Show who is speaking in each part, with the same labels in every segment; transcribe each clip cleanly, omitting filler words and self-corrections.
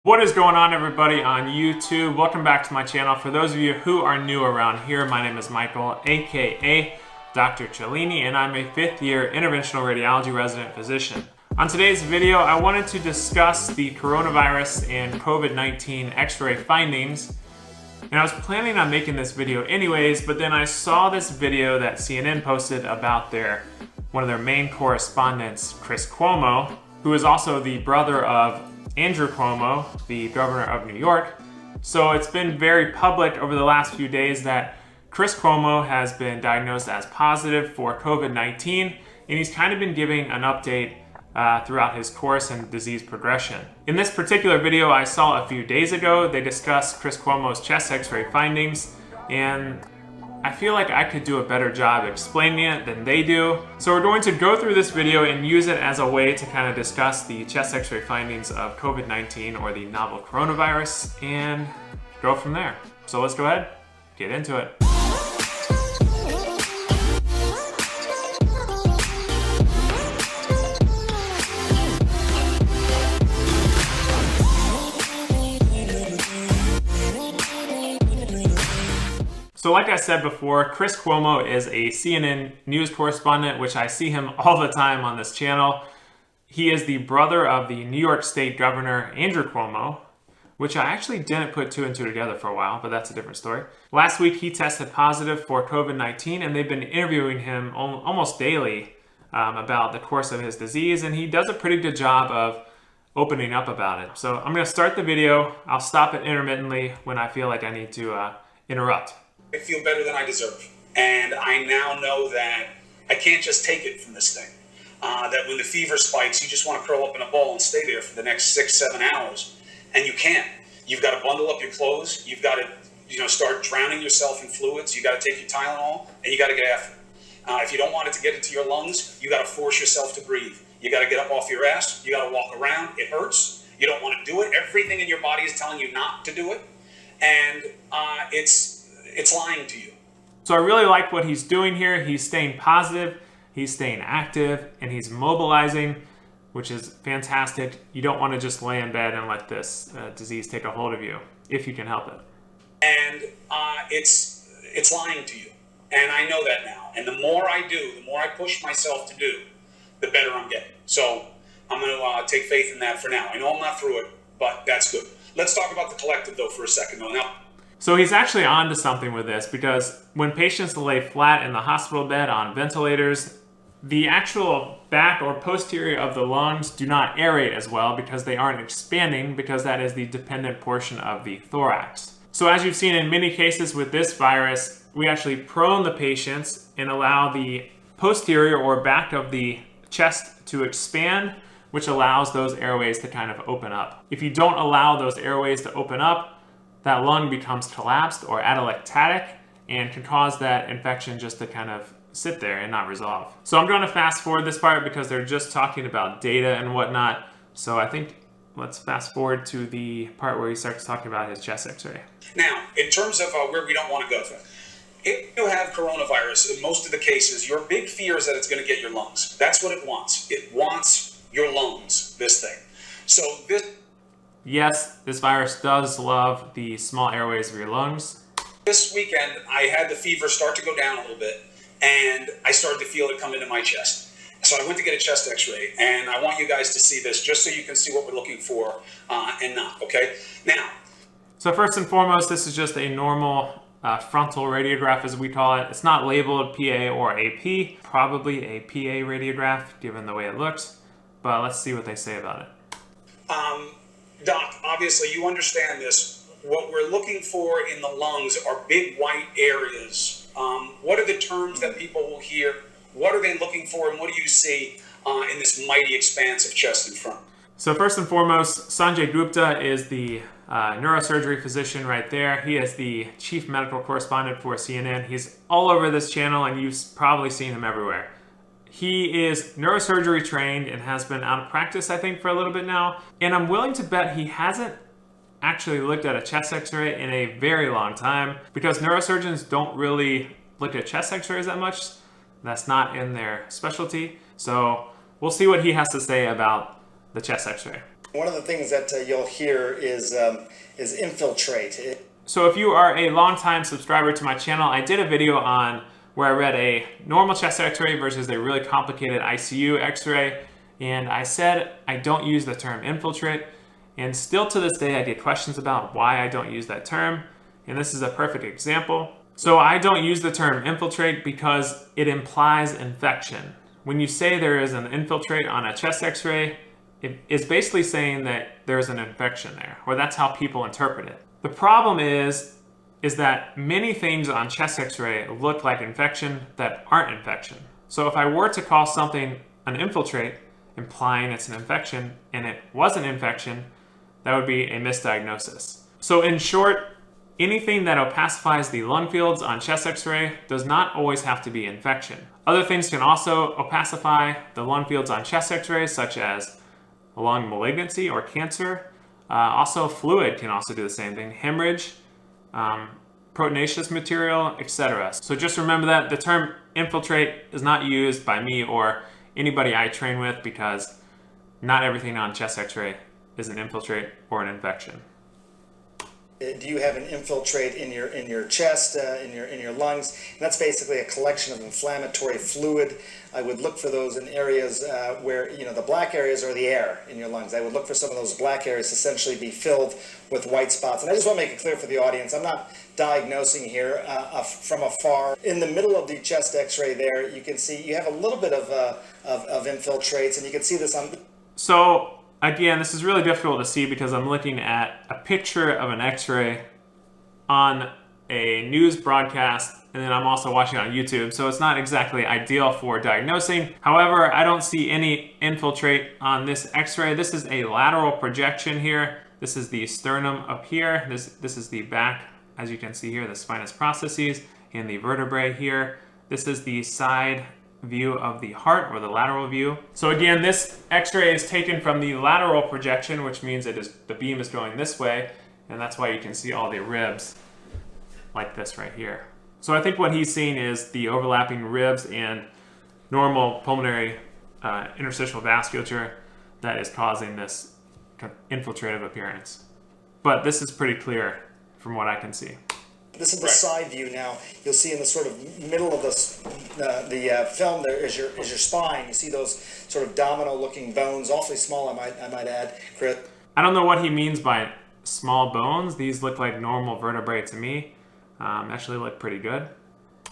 Speaker 1: What is going on, everybody on YouTube? Welcome back to my channel. For those of you who are new around here, my name is Michael, aka Dr. Cellini, and I'm a fifth-year interventional radiology resident physician. On today's video, I wanted to discuss the coronavirus and COVID-19 x-ray findings. And I was planning on making this video anyways, but then I saw this video that CNN posted about one of their main correspondents, Chris Cuomo, who is also the brother of Andrew Cuomo, the governor of New York. So it's been very public over the last few days that Chris Cuomo has been diagnosed as positive for COVID-19, and he's kind of been giving an update throughout his course and disease progression. In this particular video I saw a few days ago, they discussed Chris Cuomo's chest x-ray findings, and I feel like I could do a better job explaining it than they do. So we're going to go through this video and use it as a way to kind of discuss the chest x-ray findings of COVID-19 or the novel coronavirus and go from there. So let's go ahead, get into it. So like I said before, Chris Cuomo is a CNN news correspondent, which I see him all the time on this channel. He is the brother of the New York State Governor, Andrew Cuomo, which I actually didn't put two and two together for a while, but that's a different story. Last week, he tested positive for COVID-19, and they've been interviewing him almost daily about the course of his disease, and he does a pretty good job of opening up about it. So I'm gonna start the video. I'll stop it intermittently when I feel like I need to interrupt.
Speaker 2: I feel better than I deserve. And I now know that I can't just take it from this thing. That when the fever spikes, you just want to curl up in a ball and stay there for the next 6-7 hours. And you can't. You've got to bundle up your clothes. You've got to start drowning yourself in fluids. You got to take your Tylenol, and you got to get after it. If you don't want it to get into your lungs, you got to force yourself to breathe. You got to get up off your ass. You got to walk around. It hurts. You don't want to do it. Everything in your body is telling you not to do it. And it's lying to you.
Speaker 1: So I really like what he's doing here. He's staying positive, he's staying active, and he's mobilizing, which is fantastic. You don't want to just lay in bed and let this disease take a hold of you, if you can help it.
Speaker 2: And it's lying to you. And I know that now. And the more I do, the more I push myself to do, the better I'm getting. So I'm going to take faith in that for now. I know I'm not through it, but that's good. Let's talk about the collective, though, for a second, though. Now,
Speaker 1: so he's actually onto something with this, because when patients lay flat in the hospital bed on ventilators, the actual back or posterior of the lungs do not aerate as well because they aren't expanding, because that is the dependent portion of the thorax. So as you've seen in many cases with this virus, we actually prone the patients and allow the posterior or back of the chest to expand, which allows those airways to kind of open up. If you don't allow those airways to open up, that lung becomes collapsed or atelectatic and can cause that infection just to kind of sit there and not resolve. So I'm going to fast forward this part because they're just talking about data and whatnot. So I think let's fast forward to the part where he starts talking about his chest x-ray.
Speaker 2: Now, in terms of where we don't want to go to, if you have coronavirus, in most of the cases, your big fear is that it's going to get your lungs. That's what it wants. It wants your lungs, this thing. So
Speaker 1: yes, this virus does love the small airways of your lungs.
Speaker 2: This weekend, I had the fever start to go down a little bit, and I started to feel it come into my chest. So I went to get a chest x-ray, and I want you guys to see this just so you can see what we're looking for and not, okay? Now.
Speaker 1: So first and foremost, this is just a normal frontal radiograph, as we call it. It's not labeled PA or AP, probably a PA radiograph, given the way it looks, but let's see what they say about it.
Speaker 2: Doc, obviously you understand this. What we're looking for in the lungs are big white areas. What are the terms that people will hear? What are they looking for, and what do you see in this mighty expanse of chest in front?
Speaker 1: So first and foremost, Sanjay Gupta is the neurosurgery physician right there. He is the chief medical correspondent for CNN. He's all over this channel, and you've probably seen him everywhere. He is neurosurgery trained and has been out of practice, I think, for a little bit now. And I'm willing to bet he hasn't actually looked at a chest x-ray in a very long time, because neurosurgeons don't really look at chest x-rays that much. That's not in their specialty. So we'll see what he has to say about the chest x-ray.
Speaker 3: One of the things that you'll hear is infiltrate.
Speaker 1: So if you are a longtime subscriber to my channel, I did a video on where I read a normal chest x-ray versus a really complicated ICU x-ray, and I said I don't use the term infiltrate, and still to this day I get questions about why I don't use that term, and this is a perfect example. So I don't use the term infiltrate because it implies infection. When you say there is an infiltrate on a chest x-ray, it's basically saying that there's an infection there, or that's how people interpret it. The problem is that many things on chest x-ray look like infection that aren't infection. So if I were to call something an infiltrate, implying it's an infection, and it was an infection, that would be a misdiagnosis. So in short, anything that opacifies the lung fields on chest x-ray does not always have to be infection. Other things can also opacify the lung fields on chest x-rays, such as lung malignancy or cancer. Also fluid can also do the same thing, hemorrhage, proteinaceous material, etc. So just remember that the term infiltrate is not used by me or anybody I train with, because not everything on chest x-ray is an infiltrate or an infection.
Speaker 3: Do you have an infiltrate in your chest, in your lungs? And that's basically a collection of inflammatory fluid. I would look for those in areas where, the black areas are the air in your lungs. I would look for some of those black areas to essentially be filled with white spots. And I just want to make it clear for the audience, I'm not diagnosing here from afar. In the middle of the chest x-ray there, you can see you have a little bit of infiltrates, and you can see this on...
Speaker 1: So again, this is really difficult to see because I'm looking at a picture of an x-ray on a news broadcast, and then I'm also watching it on YouTube, so it's not exactly ideal for diagnosing. However, I don't see any infiltrate on this x-ray. This is a lateral projection here. This is the sternum up here. This is the back, as you can see here, the spinous processes and the vertebrae here. This is the side view of the heart, or the lateral view. So again, this x-ray is taken from the lateral projection, which means the beam is going this way, and that's why you can see all the ribs like this right here. So I think what he's seeing is the overlapping ribs and normal pulmonary interstitial vasculature that is causing this infiltrative appearance. But this is pretty clear from what I can see.
Speaker 3: This is the side view now. You'll see in the sort of middle of the film there is your spine. You see those sort of domino-looking bones, awfully small, I might add, Chris.
Speaker 1: I don't know what he means by small bones. These look like normal vertebrae to me. Actually look pretty good.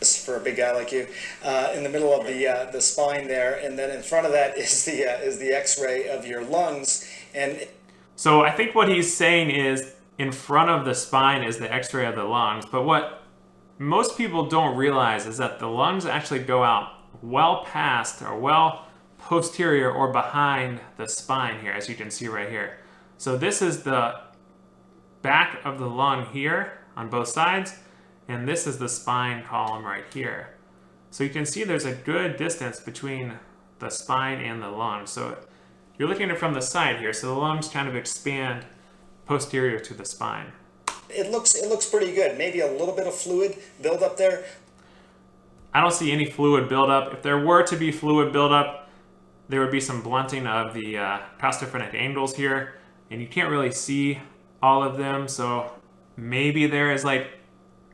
Speaker 3: For a big guy like you, in the middle of the spine there, and then in front of that is the X-ray of your lungs. And
Speaker 1: so I think what he's saying is, in front of the spine is the x-ray of the lungs, but what most people don't realize is that the lungs actually go out well past, or well posterior or behind the spine here, as you can see right here. So this is the back of the lung here on both sides, and this is the spine column right here. So you can see there's a good distance between the spine and the lungs. So you're looking at it from the side here, so the lungs kind of expand posterior to the spine.
Speaker 3: It looks pretty good. Maybe a little bit of fluid buildup there.
Speaker 1: I don't see any fluid buildup. If there were to be fluid buildup, there would be some blunting of the costophrenic angles here, and you can't really see all of them, so maybe there is like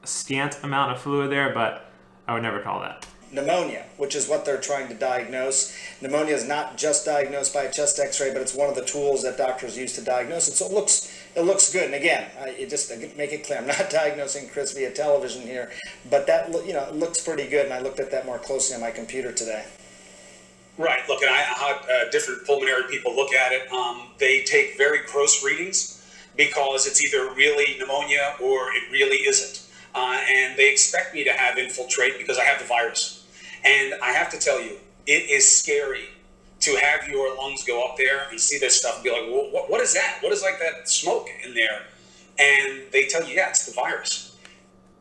Speaker 1: a scant amount of fluid there, but I would never call that.
Speaker 3: Pneumonia, which is what they're trying to diagnose. Pneumonia is not just diagnosed by a chest x-ray, but it's one of the tools that doctors use to diagnose it. So it looks good. And again, just make it clear, I'm not diagnosing Chris via television here, but that it looks pretty good, and I looked at that more closely on my computer today.
Speaker 2: Right. Look, and how different pulmonary people look at it. They take very gross readings because it's either really pneumonia or it really isn't. And they expect me to have infiltrate because I have the virus. And I have to tell you, it is scary to have your lungs go up there and see this stuff and be like, well, what is that? What is like that smoke in there? And they tell you, yeah, it's the virus.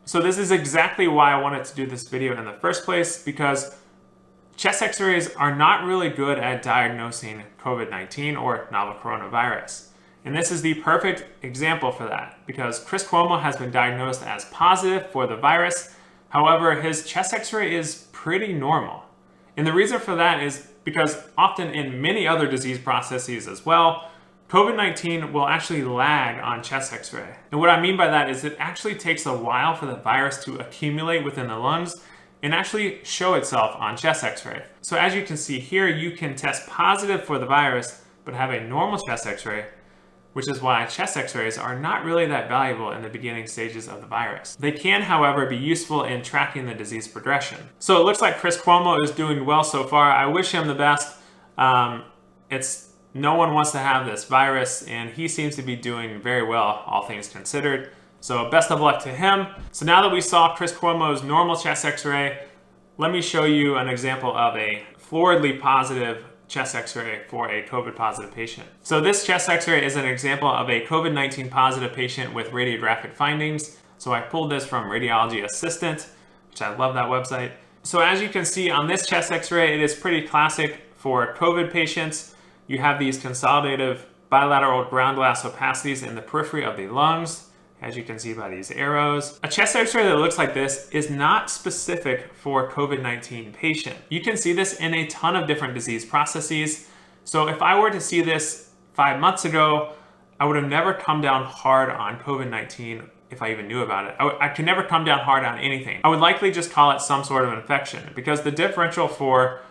Speaker 1: So this is exactly why I wanted to do this video in the first place, because chest x-rays are not really good at diagnosing COVID-19 or novel coronavirus. And this is the perfect example for that, because Chris Cuomo has been diagnosed as positive for the virus. However, his chest x-ray is pretty normal. And the reason for that is because often in many other disease processes as well, COVID-19 will actually lag on chest x-ray. And what I mean by that is it actually takes a while for the virus to accumulate within the lungs and actually show itself on chest x-ray. So as you can see here, you can test positive for the virus, but have a normal chest x-ray, which is why chest x-rays are not really that valuable in the beginning stages of the virus. They can, however, be useful in tracking the disease progression. So it looks like Chris Cuomo is doing well so far. I wish him the best. No one wants to have this virus, and he seems to be doing very well, all things considered. So best of luck to him. So now that we saw Chris Cuomo's normal chest x-ray, let me show you an example of a floridly positive chest x-ray for a COVID positive patient. So this chest x-ray is an example of a COVID-19 positive patient with radiographic findings. So I pulled this from Radiology Assistant, which I love that website. So as you can see on this chest x-ray, it is pretty classic for COVID patients. You have these consolidative bilateral ground glass opacities in the periphery of the lungs, as you can see by these arrows. A chest x-ray that looks like this is not specific for COVID-19 patient. You can see this in a ton of different disease processes. So if I were to see this 5 months ago, I would have never come down hard on COVID-19 if I even knew about it. I could never come down hard on anything. I would likely just call it some sort of infection, because the differential for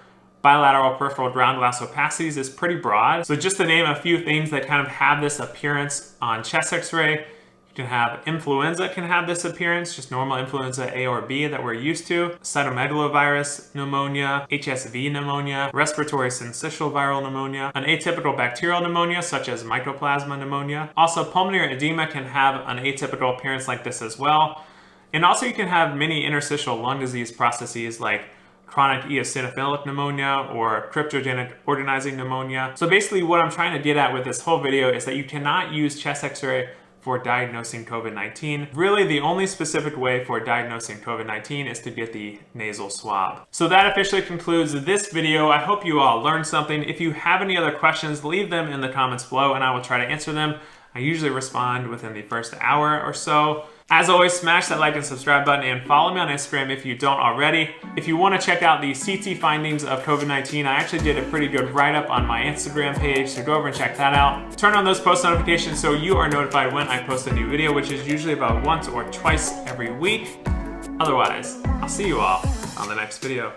Speaker 1: bilateral peripheral ground glass opacities is pretty broad. So just to name a few things that kind of have this appearance on chest x-ray, you can have influenza can have this appearance, just normal influenza A or B that we're used to, cytomegalovirus pneumonia, HSV pneumonia, respiratory syncytial viral pneumonia, an atypical bacterial pneumonia such as mycoplasma pneumonia. Also, pulmonary edema can have an atypical appearance like this as well. And also you can have many interstitial lung disease processes like chronic eosinophilic pneumonia or cryptogenic organizing pneumonia. So basically what I'm trying to get at with this whole video is that you cannot use chest x-ray for diagnosing COVID-19. Really, the only specific way for diagnosing COVID-19 is to get the nasal swab. So that officially concludes this video. I hope you all learned something. If you have any other questions, leave them in the comments below and I will try to answer them. I usually respond within the first hour or so. As always, smash that like and subscribe button and follow me on Instagram if you don't already. If you want to check out the CT findings of COVID-19, I actually did a pretty good write-up on my Instagram page, so go over and check that out. Turn on those post notifications so you are notified when I post a new video, which is usually about once or twice every week. Otherwise, I'll see you all on the next video.